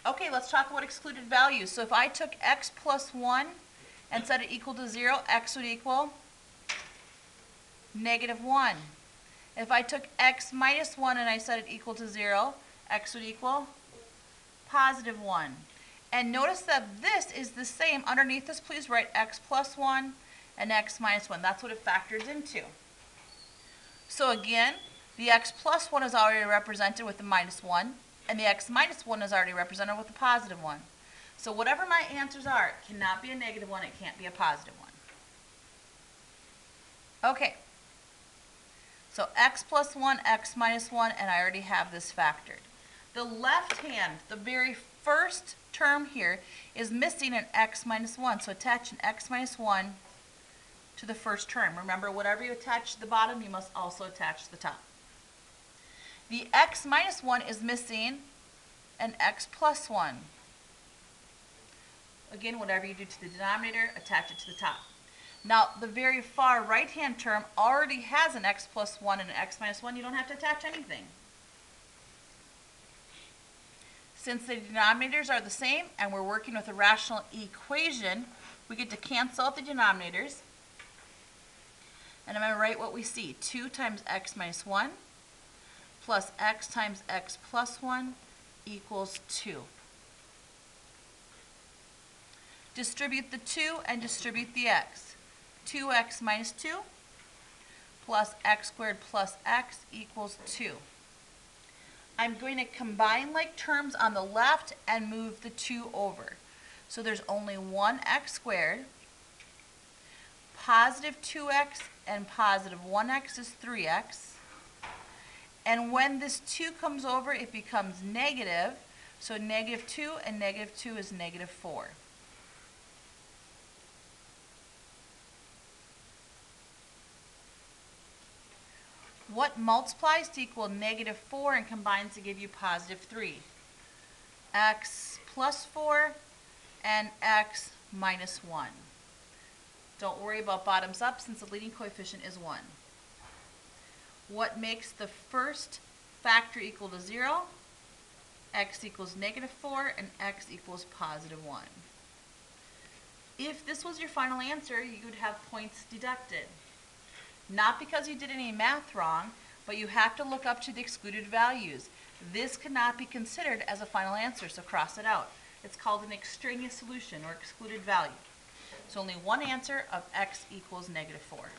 Okay, let's talk about excluded values. So if I took x plus 1 and set it equal to 0, x would equal -1. If I took x minus 1 and I set it equal to 0, x would equal +1. And notice that this is the same. Underneath this, please write x plus 1 and x minus 1. That's what it factors into. So again, the x plus 1 is already represented with the -1, and the x minus 1 is already represented with the +1. So whatever my answers are, it cannot be a -1, it can't be a +1. Okay. So x plus 1, x minus 1, and I already have this factored. The left hand, the very first term here, is missing an x minus 1. So attach an x minus 1 to the first term. Remember, whatever you attach to the bottom, you must also attach to the top. The x minus 1 is missing an x plus 1. Again, whatever you do to the denominator, attach it to the top. Now, the very far right-hand term already has an x plus 1 and an x minus 1. You don't have to attach anything. Since the denominators are the same and we're working with a rational equation, we get to cancel out the denominators. And I'm going to write what we see. 2 times x minus 1 plus x times x plus 1 equals 2. Distribute the 2 and distribute the x. 2x minus 2 plus x squared plus x equals 2. I'm going to combine like terms on the left and move the 2 over. So there's only one x squared. Positive 2x and positive 1x is 3x. And when this 2 comes over, it becomes negative. So -2 and -2 is -4. What multiplies to equal -4 and combines to give you +3? X plus 4 and x minus 1. Don't worry about bottoms up since the leading coefficient is 1. What makes the first factor equal to 0? X equals -4 and x equals +1. If this was your final answer, you would have points deducted. Not because you did any math wrong, but you have to look up to the excluded values. This cannot be considered as a final answer, so cross it out. It's called an extraneous solution or excluded value. So only one answer of x equals -4.